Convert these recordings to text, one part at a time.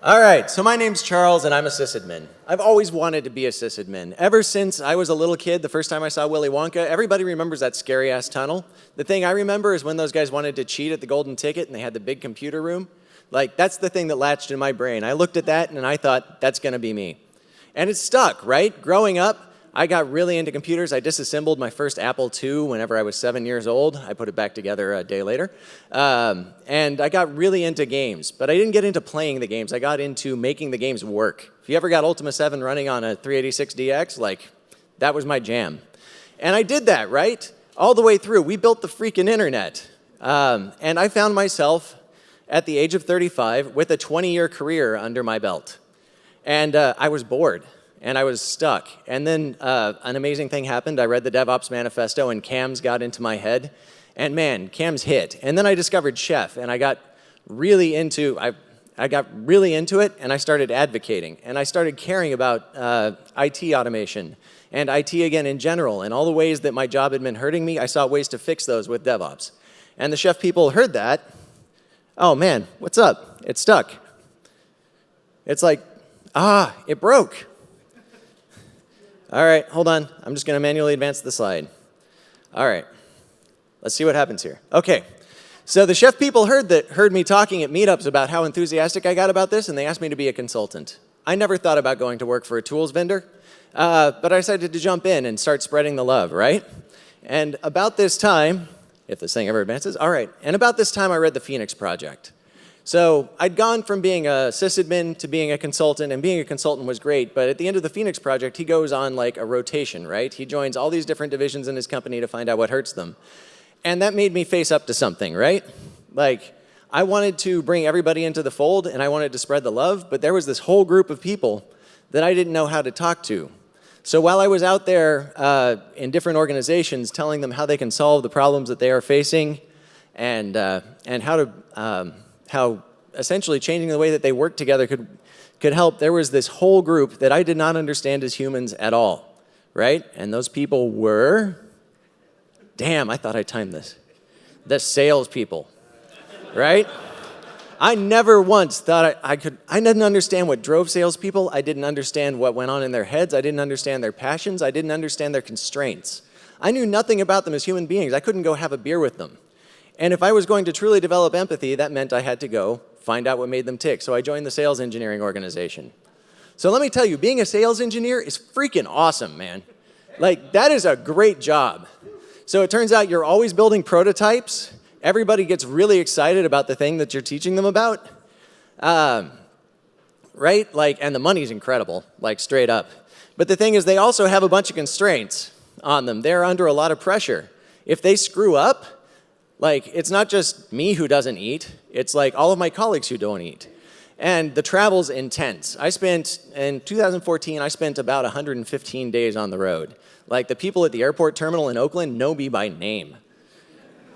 All right, so my name's Charles, and I'm a sysadmin. I've always wanted to be a sysadmin. Ever since I was a little kid, the first time I saw Willy Wonka, everybody remembers that scary-ass tunnel. The thing I remember is when those guys wanted to cheat at the golden ticket and they had the big computer room. Like, that's the thing that latched in my brain. I looked at that and I thought, that's gonna be me. And it stuck, right? Growing up, I got really into computers. I disassembled my first Apple II whenever I was 7 years old. I put it back together a day later. And I got really into games, but I didn't get into playing the games. I got into making the games work. If you ever got Ultima 7 running on a 386DX, like, that was my jam. And I did that, right? All the way through. We built the freaking internet. And I found myself at the age of 35 with a 20-year career under my belt. And I was bored. And I was stuck. And then an amazing thing happened. I read the DevOps manifesto and CAMS got into my head. And man, CAMS hit. And then I discovered Chef and I got really into it and I started advocating. And I started caring about IT automation and IT again in general and all the ways that my job had been hurting me. I saw ways to fix those with DevOps. And the Chef people heard that. Oh man, what's up? It's stuck. It's like, it broke. All right, hold on. I'm just going to manually advance the slide. All right, let's see what happens here. Okay, so the Chef people heard me talking at meetups about how enthusiastic I got about this, and they asked me to be a consultant. I never thought about going to work for a tools vendor, but I decided to jump in and start spreading the love, right? And about this time, if this thing ever advances, all right, and about this time I read the Phoenix Project. So I'd gone from being a sysadmin to being a consultant, and being a consultant was great, but at the end of the Phoenix Project, he goes on like a rotation, right? He joins all these different divisions in his company to find out what hurts them. And that made me face up to something, right? Like, I wanted to bring everybody into the fold, and I wanted to spread the love, but there was this whole group of people that I didn't know how to talk to. So while I was out there in different organizations telling them how they can solve the problems that they are facing and how essentially changing the way that they work together could help, there was this whole group that I did not understand as humans at all, right? And those people were, damn, I thought I timed this, the salespeople, right? I never once thought I didn't understand what drove salespeople. I didn't understand what went on in their heads. I didn't understand their passions. I didn't understand their constraints. I knew nothing about them as human beings. I couldn't go have a beer with them. And if I was going to truly develop empathy, that meant I had to go find out what made them tick. So I joined the sales engineering organization. So let me tell you, being a sales engineer is freaking awesome, man. Like, that is a great job. So it turns out you're always building prototypes. Everybody gets really excited about the thing that you're teaching them about. Right? Like, and the money's incredible, like straight up. But the thing is, they also have a bunch of constraints on them. They're under a lot of pressure. If they screw up, like, it's not just me who doesn't eat, it's like all of my colleagues who don't eat. And the travel's intense. In 2014, I spent about 115 days on the road. Like, the people at the airport terminal in Oakland know me by name.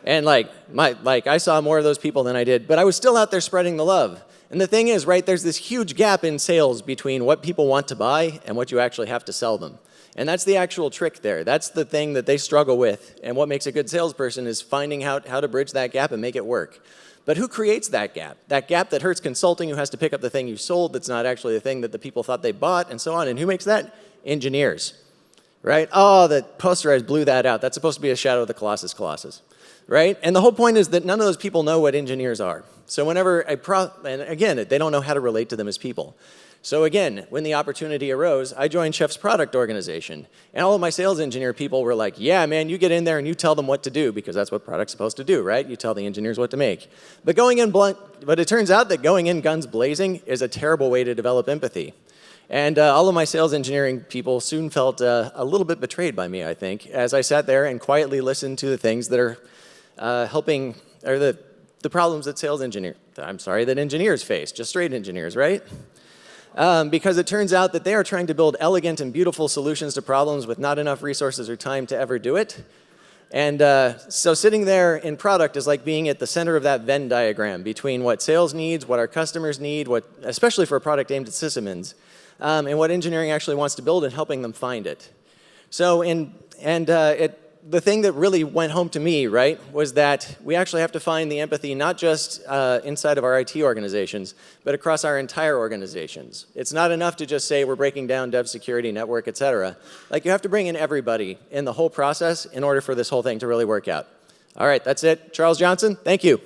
And I saw more of those people than I did, but I was still out there spreading the love. And the thing is, right, there's this huge gap in sales between what people want to buy and what you actually have to sell them. And that's the actual trick there. That's the thing that they struggle with. And what makes a good salesperson is finding out how to bridge that gap and make it work. But who creates that gap? That gap that hurts consulting, who has to pick up the thing you sold that's not actually the thing that the people thought they bought, and so on. And who makes that? Engineers, right? Oh, the posterized blew that out. That's supposed to be a shadow of the Colossus, right? And the whole point is that none of those people know what engineers are. So whenever and again, they don't know how to relate to them as people. So again, when the opportunity arose, I joined Chef's product organization. And all of my sales engineer people were like, yeah, man, you get in there and you tell them what to do, because that's what product's supposed to do, right? You tell the engineers what to make. But it turns out that going in guns blazing is a terrible way to develop empathy. And all of my sales engineering people soon felt a little bit betrayed by me, I think, as I sat there and quietly listened to the things that are helping, or the problems that that engineers face, just straight engineers, right? Because it turns out that they are trying to build elegant and beautiful solutions to problems with not enough resources or time to ever do it. And so sitting there in product is like being at the center of that Venn diagram between what sales needs, what our customers need, especially for a product aimed at sysadmins, and what engineering actually wants to build and helping them find it. So the thing that really went home to me, right, was that we actually have to find the empathy not just inside of our IT organizations, but across our entire organizations. It's not enough to just say we're breaking down dev security, network, et cetera. Like, you have to bring in everybody in the whole process in order for this whole thing to really work out. All right, that's it. Charles Johnson, thank you.